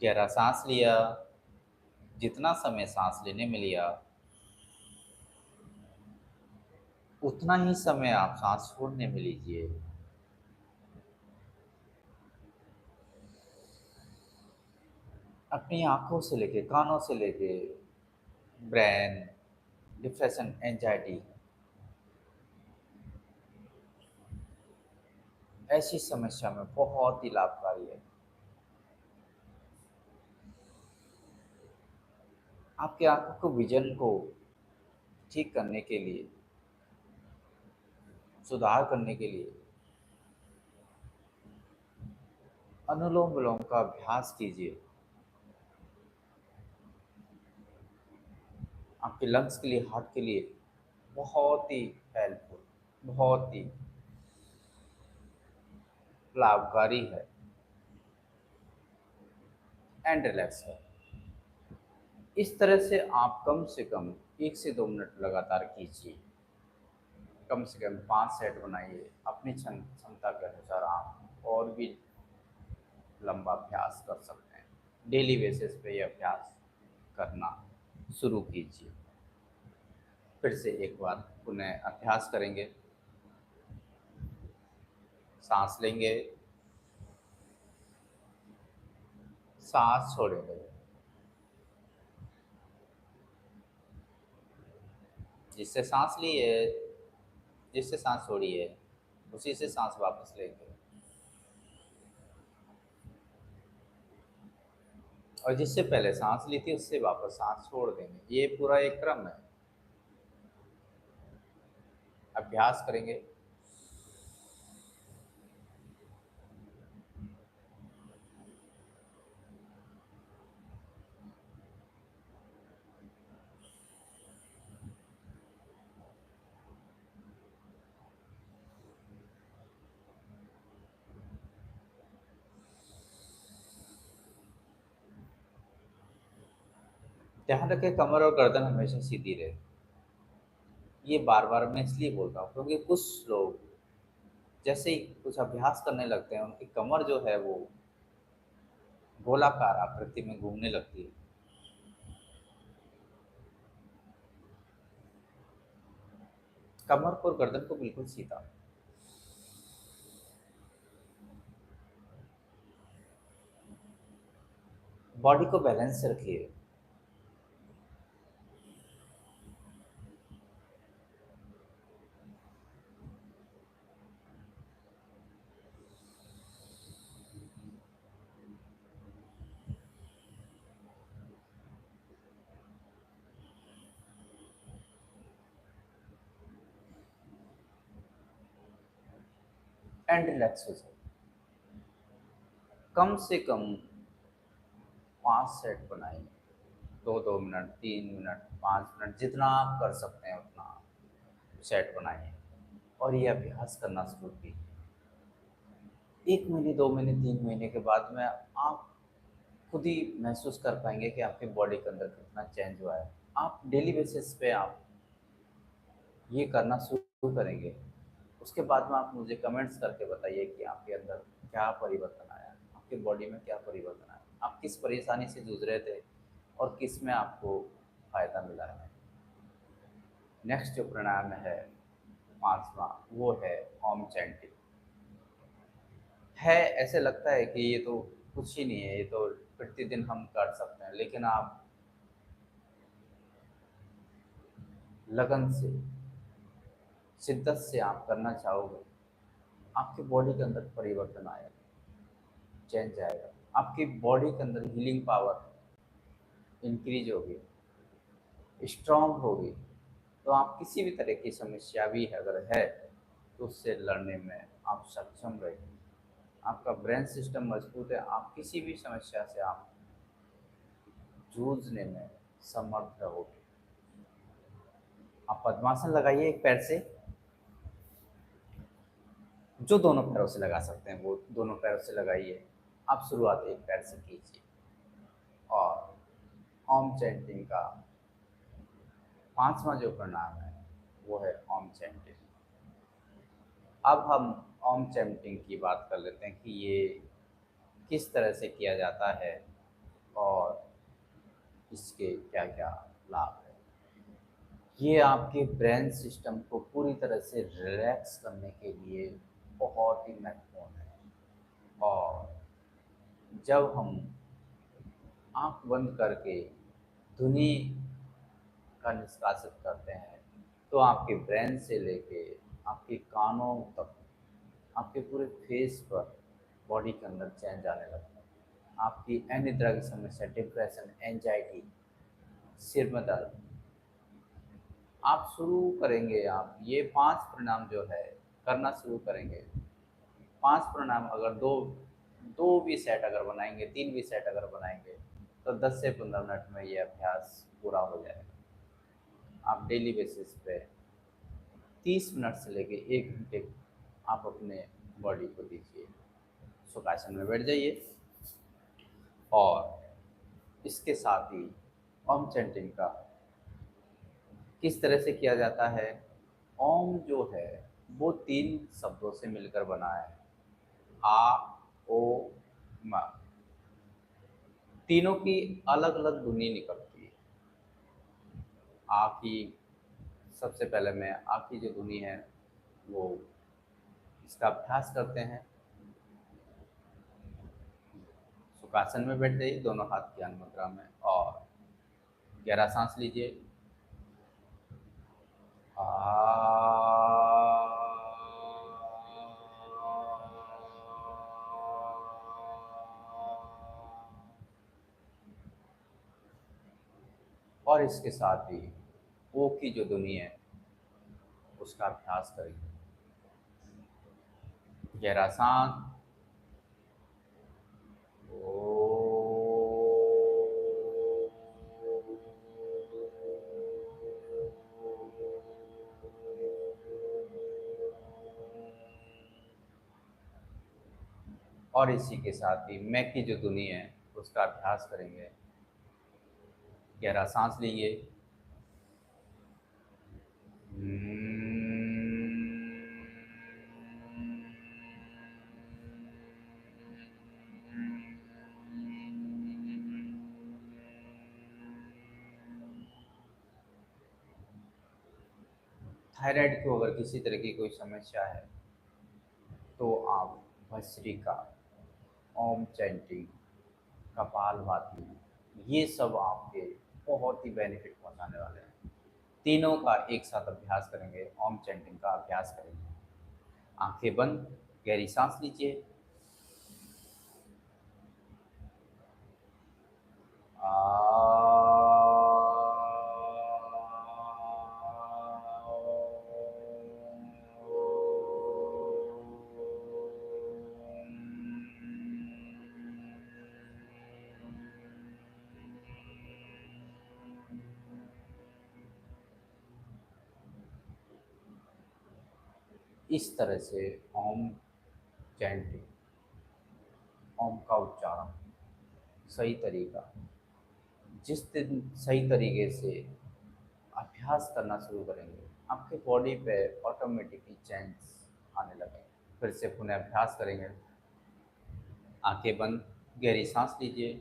गहरा सांस लिया, जितना समय सांस लेने में लिया उतना ही समय आप सांस छोड़ने में लीजिए। अपनी आंखों से लेके, कानों से लेके, ब्रेन, डिप्रेशन, एंजाइटी, ऐसी समस्या में बहुत ही लाभकारी है। आपकी आंखों को, विजन को ठीक करने के लिए, सुधार करने के लिए अनुलोम विलोम का अभ्यास कीजिए। आपके लंग्स के लिए, हार्ट के लिए बहुत ही हेल्पफुल, बहुत ही लाभकारी है एंड रिलैक्स है। इस तरह से आप कम से कम 1 से 2 मिनट लगातार कीजिए। कम से कम 5 सेट बनाइए। अपनी क्षमता के अनुसार आप और भी लंबा अभ्यास कर सकते हैं। डेली बेसिस पे ये अभ्यास करना शुरू कीजिए। फिर से एक बार पुनः अभ्यास करेंगे। सांस लेंगे, सांस छोड़ेंगे। जिससे सांस ली है, जिससे सांस छोड़ी है उसी से सांस वापस लेंगे। और जिससे पहले सांस ली थी उससे वापस सांस छोड़ देंगे। ये पूरा एक क्रम है। अभ्यास करेंगे। ध्यान रखें कमर और गर्दन हमेशा सीधी रहे। ये बार-बार मैं इसलिए बोल रहा हूँ क्योंकि कुछ लोग जैसे ही कुछ अभ्यास करने लगते हैं, उनकी कमर जो है वो गोलाकार आकृति में घूमने लगती है। कमर को और गर्दन को बिल्कुल सीधा। बॉडी को बैलेंस से रखिए। एंड रिलैक्स हो जाए। कम से कम 5 सेट बनाइए। 2-2 मिनट, 3 मिनट, 5 मिनट जितना आप कर सकते हैं उतना सेट बनाइए और ये अभ्यास करना शुरू कीजिए। 1 महीने, 2 महीने, 3 महीने के बाद में आप खुद ही महसूस कर पाएँगे कि आपकी बॉडी के अंदर कितना चेंज हुआ है। आप डेली बेसिस पे आप ये करना शुरू करेंगे, उसके बाद में आप मुझे कमेंट्स करके बताइए कि आपके अंदर क्या परिवर्तन आया, आपकी बॉडी में क्या परिवर्तन आया, आप किस परेशानी से जूझ रहे थे और किस में आपको फ़ायदा मिला है। नेक्स्ट जो प्राणायाम है 5वां, वो है ओम चैंटिंग। है ऐसे लगता है कि ये तो कुछ ही नहीं है, ये तो प्रतिदिन हम कर सकते हैं, लेकिन आप लगन से, शिद्दत से आप करना चाहोगे, आपकी बॉडी के अंदर परिवर्तन आएगा, चेंज आएगा। आपकी बॉडी के अंदर हीलिंग पावर इंक्रीज होगी, स्ट्रॉन्ग होगी। तो आप किसी भी तरह की समस्या भी अगर है, तो उससे लड़ने में आप सक्षम रहेंगे। आपका ब्रेन सिस्टम मजबूत है, आप किसी भी समस्या से आप जूझने में समर्थ रहोगे। आप पद्मासन लगाइए एक पैर से, जो दोनों पैरों से लगा सकते हैं वो दोनों पैरों से लगाइए। आप शुरुआत एक पैर से कीजिए और ओम चैंटिंग का 5वां जो प्रणाम है वो है ओम चैंटिंग। अब हम ओम चैंटिंग की बात कर लेते हैं कि ये किस तरह से किया जाता है और इसके क्या-क्या लाभ हैं। ये आपके ब्रेन सिस्टम को पूरी तरह से रिलैक्स करने के लिए बहुत ही महत्वपूर्ण है। और जब हम आँख बंद करके धुनी का निष्कासित करते हैं, तो आपके ब्रेन से लेके आपके कानों तक, आपके पूरे फेस पर, बॉडी के अंदर चेंज आने लगता है। आपकी अनिद्रा की समस्या, डिप्रेशन, एंजाइटी, सिर में दर्द, आप शुरू करेंगे, आप ये 5 परिणाम जो है करना शुरू करेंगे। 5 परिणाम अगर 2 भी सेट अगर बनाएँगे, 3 भी सेट अगर बनाएँगे, तो 10 से 15 मिनट में ये अभ्यास पूरा हो जाएगा। आप डेली बेसिस पे 30 मिनट से लेके 1 घंटे आप अपने बॉडी को दीजिए। सुखासन में बैठ जाइए और इसके साथ ही ओम चैंटिंग का किस तरह से किया जाता है। ओम जो है वो 3 शब्दों से मिलकर बना है। आ, ओ, म। तीनों की अलग-अलग ध्वनि निकलती है। आ की सबसे पहले मैं आ की जो ध्वनि है वो इसका अभ्यास करते हैं। सुखासन में बैठ जाइए दोनों हाथ ज्ञान मुद्रा में और गहरा सांस लीजिए। और इसके साथ ही ओ की जो ध्वनि है उसका अभ्यास करेंगे। गहरा सांस। और इसी के साथ ही मैं की जो ध्वनि है उसका अभ्यास करेंगे। गहरा सांस लीजिए। थायराइड को अगर किसी तरह की कोई समस्या है तो आप भस्त्रिका, ओम चैंटिंग, कपालभाति, ये सब आपके बहुत ही बेनिफिट पहुंचाने वाले हैं। तीनों का एक साथ अभ्यास करेंगे, ओम चैंटिंग का अभ्यास करेंगे। आंखें बंद, गहरी सांस लीजिए। इस तरह से ओम चैंटिंग, ओम का उच्चारण सही तरीका, जिस दिन सही तरीके से अभ्यास करना शुरू करेंगे, आपके बॉडी पे ऑटोमेटिकली चेंज आने लगेंगे। फिर से पुनः अभ्यास करेंगे। आंखें बंद, गहरी सांस लीजिए।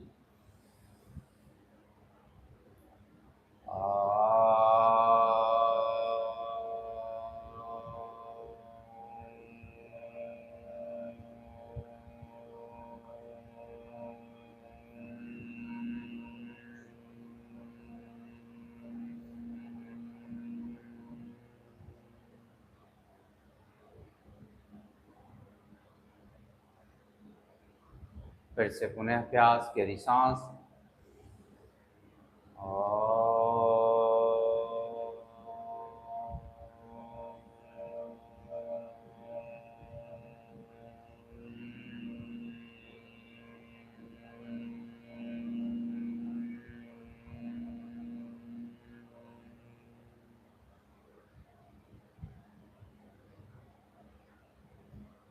फिर से पुनः अभ्यास, गहरी सांस।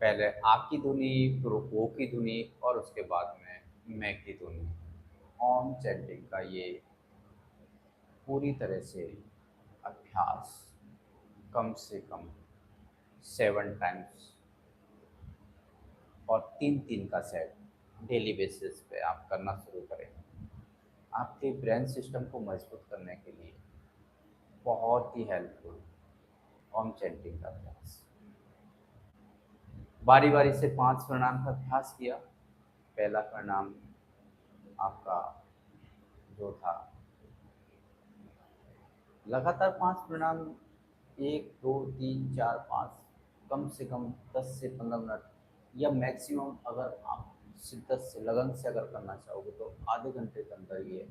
पहले आ की ध्वनि, फिर ओ की ध्वनि और उसके बाद में मैं की ध्वनि। ओम चैंटिंग का ये पूरी तरह से अभ्यास कम से कम 7 टाइम्स और 3-3 का सेट डेली बेसिस पे आप करना शुरू करें। आपके ब्रेन सिस्टम को मजबूत करने के लिए बहुत ही हेल्पफुल ओम चैंटिंग का अभ्यास। बारी बारी से 5 प्रणाम का अभ्यास किया। पहला प्रणाम आपका जो था, लगातार 5 प्रणाम, 1 2 3 4 5, कम से कम 10 से 15 मिनट, या मैक्सिमम अगर आप शिद्दत से लगन से अगर करना चाहोगे तो आधे घंटे के अंदर ये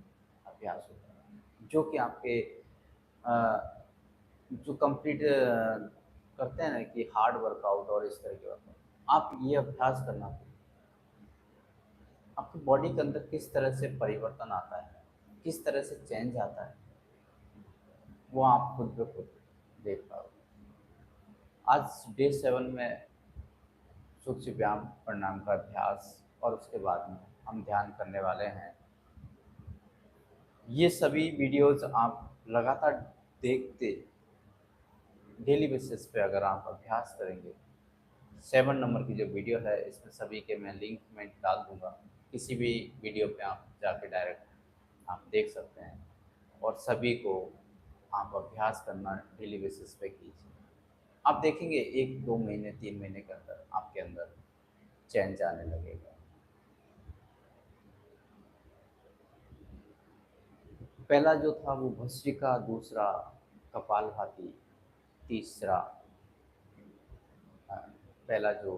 अभ्यास होता है, जो कि आपके जो कंप्लीट करते हैं ना कि हार्ड वर्कआउट और इस तरह के वर्कआउट, आप ये अभ्यास करना, आपकी बॉडी के अंदर किस तरह से परिवर्तन आता है, किस तरह से चेंज आता है, वो आप खुद ब खुद देख पाओगे। आज डे 7 में सूक्ष्म व्यायाम प्राणायाम का अभ्यास और उसके बाद में हम ध्यान करने वाले हैं। ये सभी वीडियोस आप लगातार देखते डेली बेसिस पे अगर आप अभ्यास करेंगे, 7 नंबर की जो वीडियो है इसमें सभी के मैं लिंक में डाल दूंगा, किसी भी वीडियो पे आप जाके डायरेक्ट आप देख सकते हैं और सभी को आप अभ्यास करना डेली बेसिस पे कीजिए। आप देखेंगे 1-2 महीने 3 महीने के अंदर आपके अंदर चेंज आने लगेगा। पहला जो था वो भस्त्रिका, दूसरा कपालभाति, तीसरा पहला जो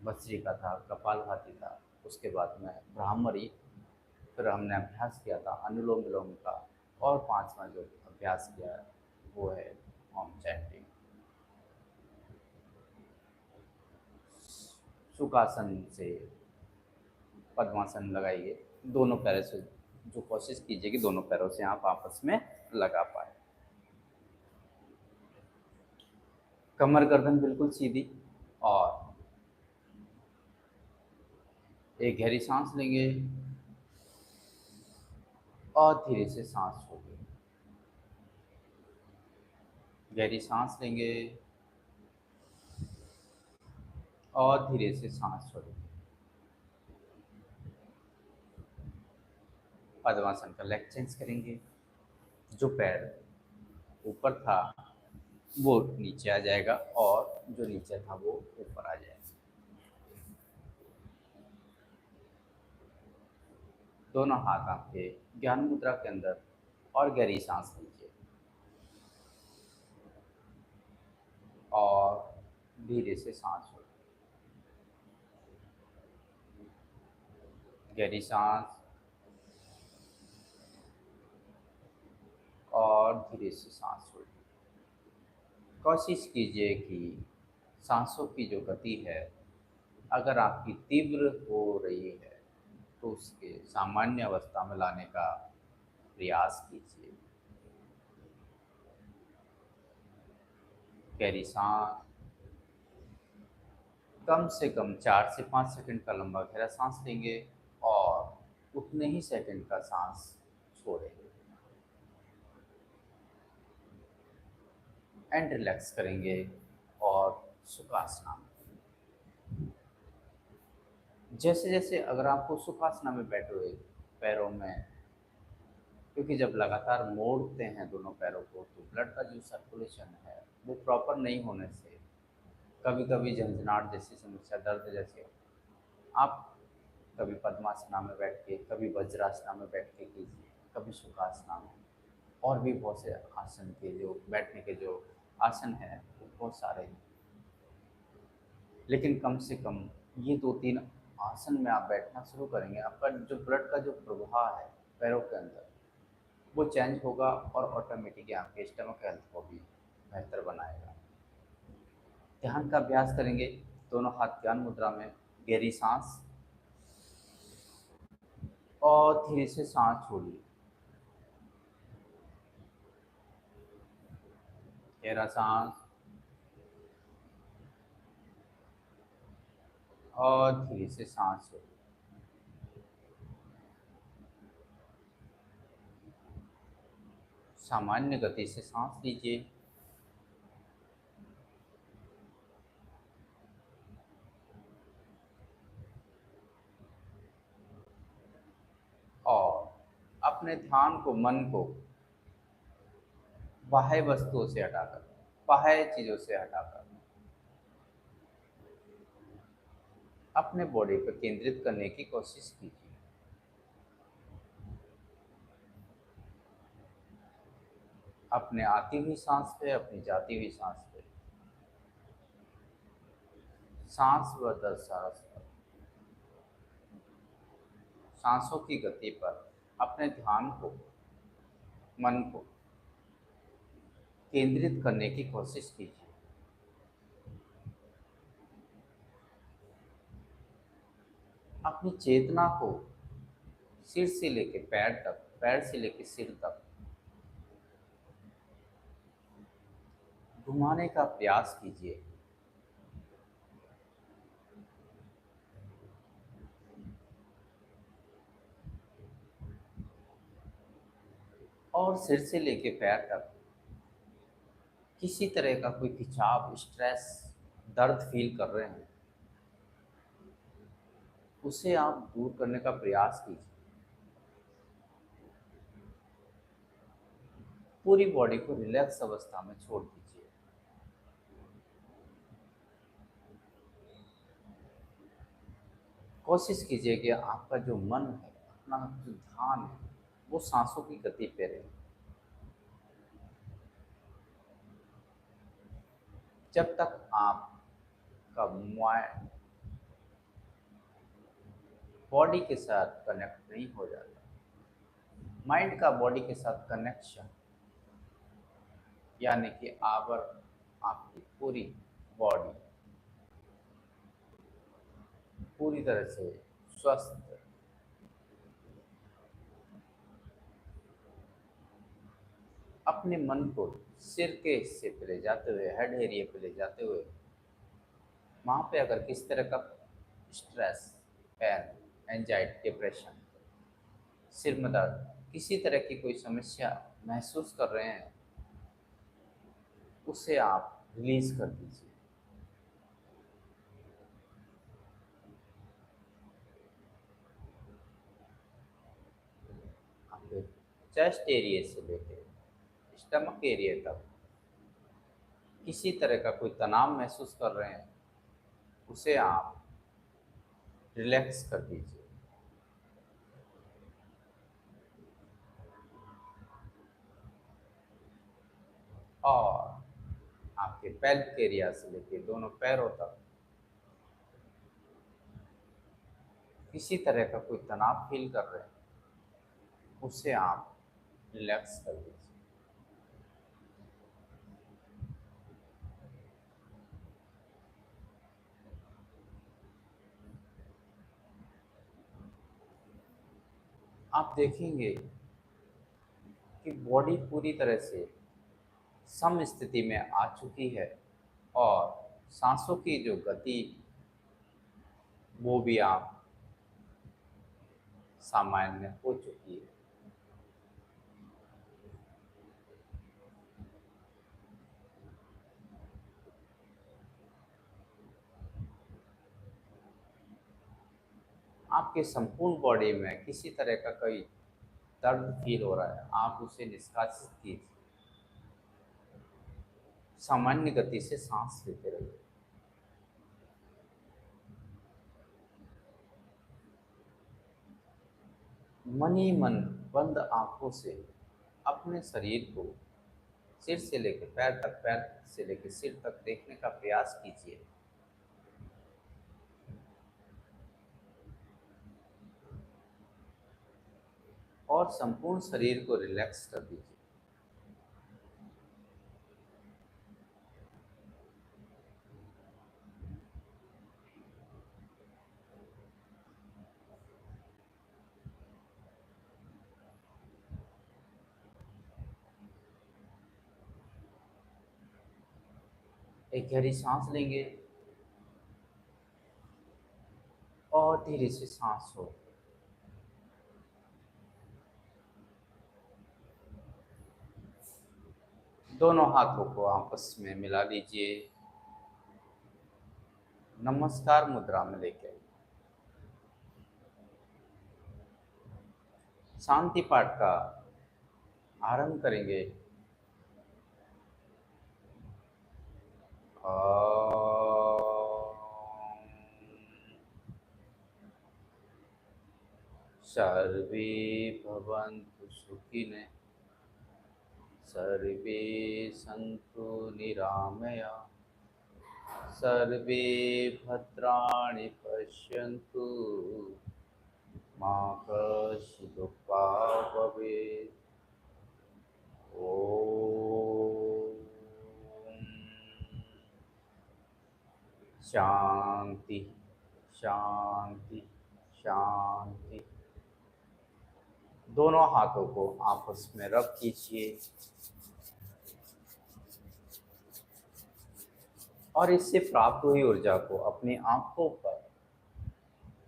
भस्त्रिका था, कपालभाति था, उसके बाद में भ्रामरी, फिर हमने अभ्यास किया था अनुलोम विलोम का, और 5वां जो अभ्यास किया है वो है ओम चैंटिंग। सुखासन से पद्मासन लगाइए, दोनों पैरों से, जो कोशिश कीजिए कि दोनों पैरों से आप आपस में लगा पाए। कमर गर्दन बिल्कुल सीधी, और एक गहरी सांस लेंगे, और धीरे से सांस छोड़िए। गहरी सांस लेंगे और धीरे से सांस छोड़िए। पद्मासन का लेग चेंज करेंगे। जो पैर ऊपर था वो नीचे आ जाएगा और जो नीचे था वो ऊपर आ जाएगा। दोनों हाथ आपके ज्ञान मुद्रा के अंदर और गहरी सांस लीजिए और धीरे से सांस छोड़िए। गहरी सांस और धीरे से सांस छोड़िए। कोशिश कीजिए कि सांसों की जो गति है अगर आपकी तीव्र हो रही है तो उसके सामान्य अवस्था में लाने का प्रयास कीजिए। गहरी सांस, कम से कम 4 से 5 सेकंड का लंबा गहरा सांस लेंगे और उतने ही सेकंड का सांस छोड़ेंगे एंड रिलैक्स करेंगे और सुखासना में। जैसे जैसे अगर आपको सुखासना में बैठे हुए पैरों में, क्योंकि जब लगातार मोड़ते हैं दोनों पैरों को तो ब्लड का जो सर्कुलेशन है वो प्रॉपर नहीं होने से कभी कभी झंझनाहट जैसी समस्या, दर्द जैसे, आप कभी पद्मासना में बैठ के, कभी वज्रासना में बैठ के कीजिए, कभी सुखासना में। और भी बहुत से आसन के जो बैठने के जो आसन हैं वो बहुत सारे हैं, लेकिन कम से कम ये 2-3 आसन में आप बैठना शुरू करेंगे, आपका जो ब्लड का जो प्रवाह है पैरों के अंदर वो चेंज होगा और ऑटोमेटिकली आपके स्टमक हेल्थ को भी बेहतर बनाएगा। ध्यान का अभ्यास करेंगे। दोनों हाथ ध्यान मुद्रा में, गहरी सांस और धीरे से सांस छोड़िए। गहरा सांस और धीरे से सांस छोड़िए। सामान्य गति से सांस लीजिए और अपने ध्यान को, मन को बाह्य वस्तुओं से हटाकर, बाह्य चीजों से हटाकर अपने बॉडी पर केंद्रित करने की कोशिश कीजिए। अपने आती हुई सांस पे, अपनी जाती हुई सांस पे, सांस व दर सांस पर, सांसों की गति पर अपने ध्यान को, मन को केंद्रित करने की कोशिश कीजिए। अपनी चेतना को सिर से लेकर पैर तक, पैर से लेकर सिर तक घुमाने का प्रयास कीजिए। और सिर से लेके पैर तक किसी तरह का कोई खिंचाव, स्ट्रेस, दर्द फील कर रहे हैं, उसे आप दूर करने का प्रयास कीजिए। पूरी बॉडी को रिलैक्स अवस्था में छोड़ दीजिए। कोशिश कीजिए कि आपका जो मन है, अपना जो ध्यान है, वो सांसों की गति पे रहे। जब तक आपका माइंड बॉडी के साथ कनेक्ट नहीं हो जाता, माइंड का बॉडी के साथ कनेक्शन, यानी कि आवर आपकी पूरी बॉडी पूरी तरह से स्वस्थ, अपने मन को सिर के हिस्से पे ले जाते हुए, हेड एरिया पे ले जाते हुए, वहाँ पे अगर किस तरह का स्ट्रेस, पेन, एंजाइटी, डिप्रेशन, सिर में दर्द, किसी तरह की कोई समस्या महसूस कर रहे हैं, उसे आप रिलीज कर दीजिए। आपके चेस्ट एरिया से लेके स्टमक एरिया तक किसी तरह का कोई तनाव महसूस कर रहे हैं, उसे आप रिलैक्स कर दीजिए। और आपके पेल्विक एरिया से लेके दोनों पैरों तक किसी तरह का कोई तनाव फील कर रहे हैं, उसे आप रिलैक्स कर दीजिए। आप देखेंगे कि बॉडी पूरी तरह से सम स्थिति में आ चुकी है और सांसों की जो गति वो भी आप सामान्य हो चुकी है। आपके संपूर्ण बॉडी में किसी तरह का कोई दर्द फील हो रहा है, आप उसे निष्कासित कीजिए। सामान्य गति से सांस लेते रहिए। मन ही मन बंद आंखों से अपने शरीर को सिर से लेकर पैर तक, पैर से लेकर सिर तक देखने का प्रयास कीजिए। और संपूर्ण शरीर को रिलैक्स कर दीजिए। एक गहरी सांस लेंगे और धीरे से सांस छोड़। दोनों हाथों को आपस में मिला लीजिए। नमस्कार मुद्रा में लेके शांति पाठ का आरंभ करेंगे। सर्वे भवन्तु सुखिनः, सर्वे सन्तु निरामया, सर्वे भद्राणि पश्यन्तु, मा कश्चित् दुःखभाग् भवेत्। ओम शांति शांति शांति। दोनों हाथों को आपस में रब कीजिए और इससे प्राप्त हुई ऊर्जा को अपनी आंखों पर,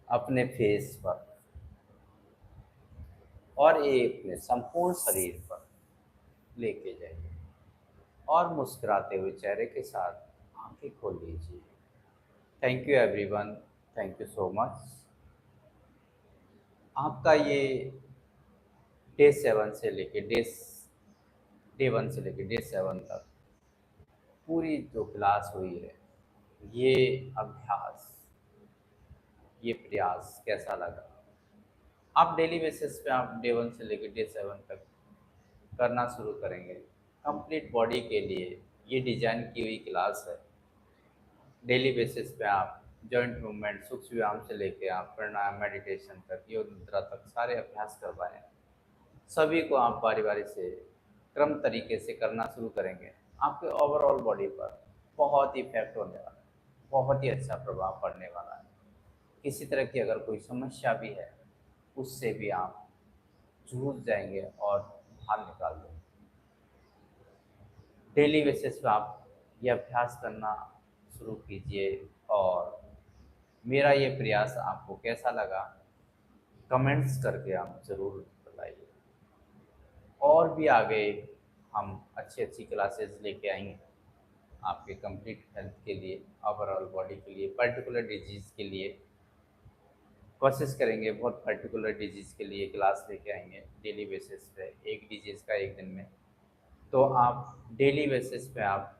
अपने फेस पर और एक अपने संपूर्ण शरीर पर लेके जाइए और मुस्कुराते हुए चेहरे के साथ आंखें खोल लीजिए। Thank you everyone, thank you so much. आपका ये डे 7 से लेके डे 1 से लेके डे 7 तक पूरी जो क्लास हुई है, ये अभ्यास, ये प्रयास कैसा लगा? आप डेली बेसिस पे आप डे 1 से लेकर डे 7 तक करना शुरू करेंगे। कंप्लीट बॉडी के लिए ये डिजाइन की हुई क्लास है। डेली बेसिस पे आप जॉइंट मूवमेंट, सूक्ष्म व्यायाम से लेके आप प्राणायाम, मेडिटेशन तक, योग निद्रा तक सारे अभ्यास करवाएं। सभी को आप बारी बारी से क्रम तरीके से करना शुरू करेंगे। आपके ओवरऑल बॉडी पर बहुत ही इफेक्ट होने वाला है, बहुत ही अच्छा प्रभाव पड़ने वाला है। किसी तरह की अगर कोई समस्या भी है, उससे भी आप जूझ जाएंगे और बाहर निकाल देंगे। डेली बेसिस पे आप ये अभ्यास करना शुरू कीजिए। और मेरा ये प्रयास आपको कैसा लगा, कमेंट्स करके आप ज़रूर बताइए। भी आगे हम अच्छी अच्छी क्लासेस लेके आएंगे आपके कंप्लीट हेल्थ के लिए, ओवरऑल बॉडी के लिए, पर्टिकुलर डिजीज़ के लिए। कोशिश करेंगे बहुत पर्टिकुलर डिजीज़ के लिए क्लास लेके आएंगे डेली बेसिस पे, एक डिजीज़ का एक दिन में। तो आप डेली बेसिस पे आप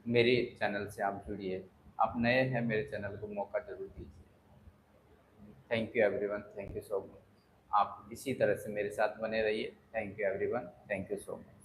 मेरे चैनल से आप जुड़िए। आप नए हैं, मेरे चैनल को मौका ज़रूर दीजिए। Thank you everyone, thank you so much. आप इसी तरह से मेरे साथ बने रहिए। Thank you everyone, thank you so much.